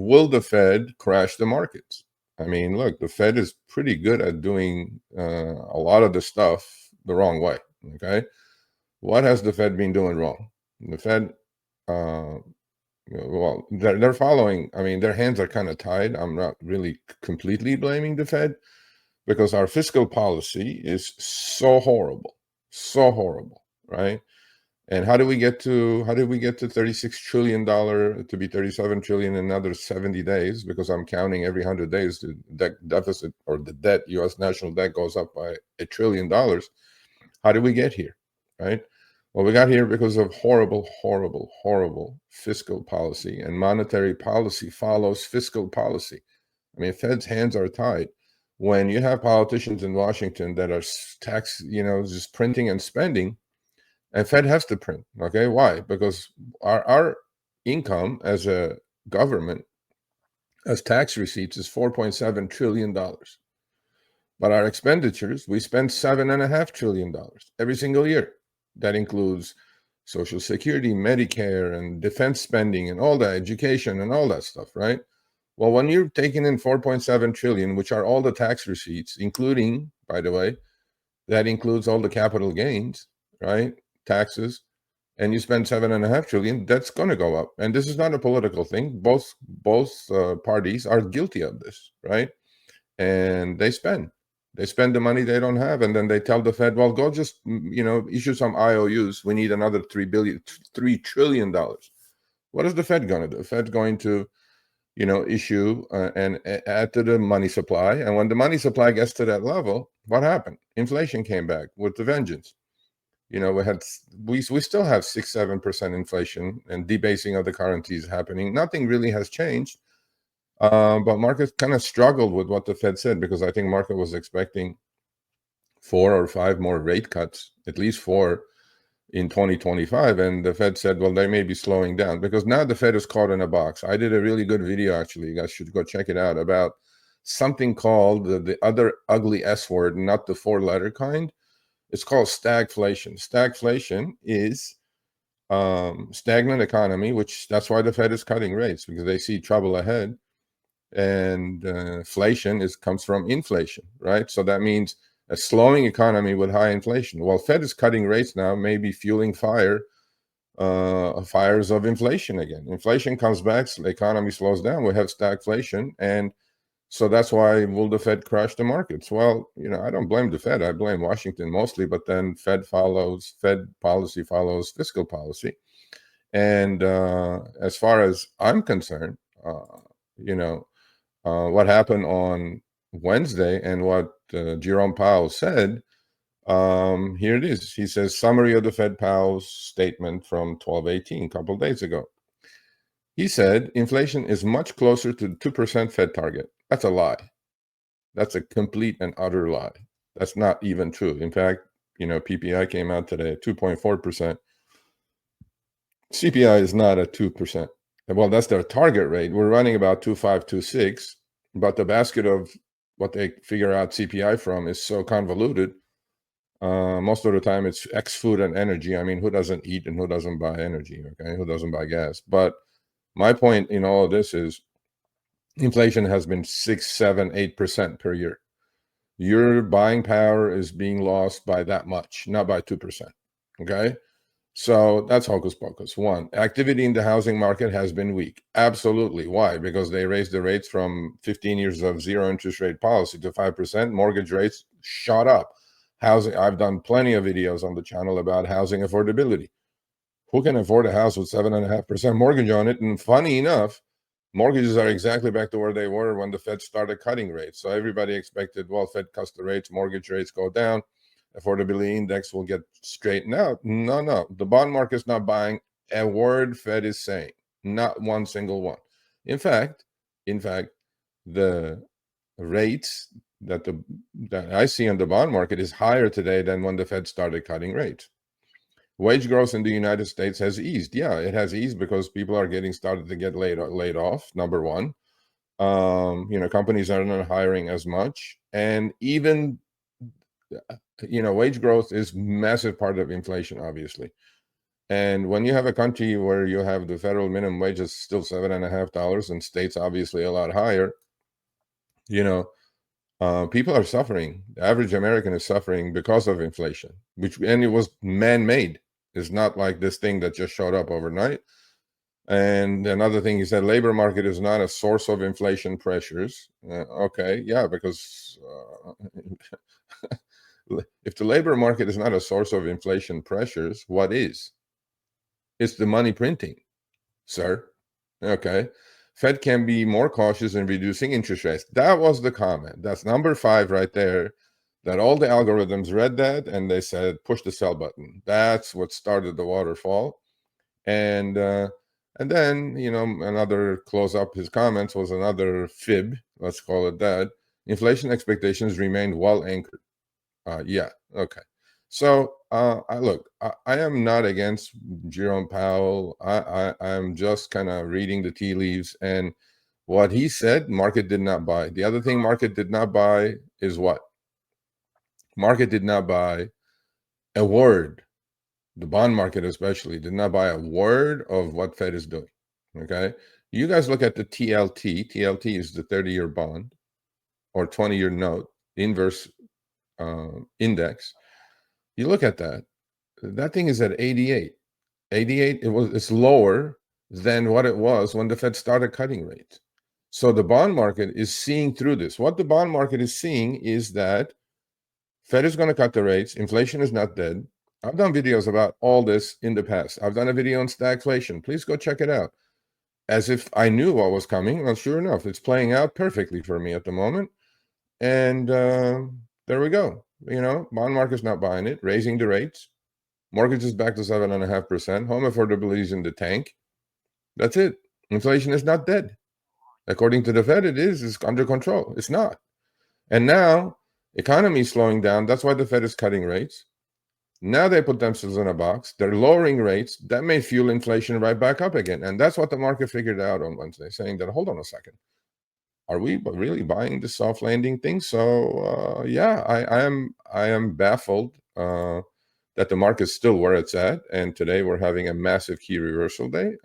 will the Fed crash the markets? I mean, look, the Fed is pretty good at doing a lot of the stuff the wrong way. Okay, what has the Fed been doing wrong? The Fed, uh, well, they're following. I mean, their hands are kind of tied. I'm not really completely blaming the Fed because our fiscal policy is so horrible, right? And how did we get to $36 trillion to be 37 trillion in another 70 days? Because I'm counting every 100 days the deficit or the debt, U.S. national debt goes up by $1 trillion. How did we get here, right? Well, we got here because of horrible fiscal policy, and monetary policy follows fiscal policy. I mean, Fed's hands are tied. When you have politicians in Washington that are just printing and spending, and Fed has to print. Okay, why? Because our income as a government, as tax receipts, is $4.7 trillion. But our expenditures, we spend $7.5 trillion every single year. That includes Social Security, Medicare, and defense spending, and all that, education, and all that stuff, right? Well, when you're taking in 4.7 trillion, which are all the tax receipts, including, by the way, that includes all the capital gains, right? Taxes, and you spend 7.5 trillion, that's going to go up. And this is not a political thing. Both parties are guilty of this, right? And they spend the money they don't have, and then they tell the Fed, well, go just issue some IOUs. We need another $3 trillion. What is the Fed going to do? The Fed's going to issue and add to the money supply. And when the money supply gets to that level, what happened? Inflation came back with the vengeance. We still have 6-7% inflation, and debasing of the currency is happening. Nothing really has changed, but markets kind of struggled with what the Fed said, because I think market was expecting 4 or 5 more rate cuts, at least 4 in 2025, and the Fed said, well, they may be slowing down, because now the Fed is caught in a box. I did a really good video, actually. You guys should go check it out, about something called the other ugly S word, not the 4-letter kind. It's called stagflation. Stagflation is stagnant economy, which that's why the Fed is cutting rates, because they see trouble ahead. And inflation comes from inflation, right? So that means a slowing economy with high inflation. Well, Fed is cutting rates now, maybe fueling fires of inflation again. Inflation comes back, so the economy slows down. We have stagflation, and so that's why will the Fed crash the markets? Well, I don't blame the Fed. I blame Washington mostly, but then Fed policy follows fiscal policy. And as far as I'm concerned, what happened on Wednesday and what Jerome Powell said, here it is. He says, summary of the Fed Powell's statement from 12/18, a couple of days ago. He said, inflation is much closer to the 2% Fed target. That's a lie. That's a complete and utter lie. That's not even true. In fact, PPI came out today at 2.4%. CPI is not at 2%. Well, that's their target rate. We're running about 2.5, 2.6, but the basket of what they figure out CPI from is so convoluted. Most of the time it's X food and energy. I mean, who doesn't eat and who doesn't buy energy? Okay, who doesn't buy gas? But my point in all of this is inflation has been 6, 7, 8% per year. Your buying power is being lost by that much, not by 2%. Okay, so that's hocus pocus. One, activity in the housing market has been weak. Absolutely. Why? Because they raised the rates from 15 years of zero interest rate policy to 5%. Mortgage rates shot up. Housing, I've done plenty of videos on the channel about housing affordability. Who can afford a house with 7.5% mortgage on it? And funny enough, mortgages are exactly back to where they were when the Fed started cutting rates. So everybody expected, well, Fed cuts the rates, mortgage rates go down, affordability index will get straightened out. No. The bond market's not buying a word Fed is saying. Not one single one. In fact, the rates that I see on the bond market is higher today than when the Fed started cutting rates. Wage growth in the United States has eased. Yeah, it has eased because people are started to get laid off, number one. Companies are not hiring as much. And even, wage growth is massive part of inflation, obviously. And when you have a country where you have the federal minimum wage is still $7.50 and states obviously a lot higher, you know, people are suffering. The average American is suffering because of inflation, and it was man-made. It's not like this thing that just showed up overnight. And another thing he said, labor market is not a source of inflation pressures. Okay, yeah, because if the labor market is not a source of inflation pressures, what is? It's the money printing, sir. Okay. Fed can be more cautious in reducing interest rates. That was the comment. That's number 5 right there. That all the algorithms read that and they said, push the sell button. That's what started the waterfall. And then, you know, another close up his comments was another fib, let's call it that. Inflation expectations remained well anchored. Yeah, okay. So I am not against Jerome Powell. I'm just kind of reading the tea leaves, and what he said, market did not buy. The other thing market did not buy is what? Market did not buy a word. The bond market especially did not buy a word of what Fed is doing. Okay, you guys look at the TLT. TLT is the 30-year bond or 20-year note inverse index. You look at that. That thing is at 88. 88, it's lower than what it was when the Fed started cutting rates. So the bond market is seeing through this. What the bond market is seeing is that Fed is going to cut the rates. Inflation is not dead. I've done videos about all this in the past. I've done a video on stagflation. Please go check it out. As if I knew what was coming. Well, sure enough, it's playing out perfectly for me at the moment. And there we go. You know, bond market's not buying it, raising the rates. Mortgage is back to 7.5%. Home affordability is in the tank. That's it. Inflation is not dead. According to the Fed, it's under control. It's not. And now, economy is slowing down. That's why the Fed is cutting rates. Now they put themselves in a box. They're lowering rates. That may fuel inflation right back up again. And that's what the market figured out on Wednesday, saying that, hold on a second. Are we really buying the soft landing thing? So yeah, I am baffled that the market's still where it's at. And today we're having a massive key reversal day.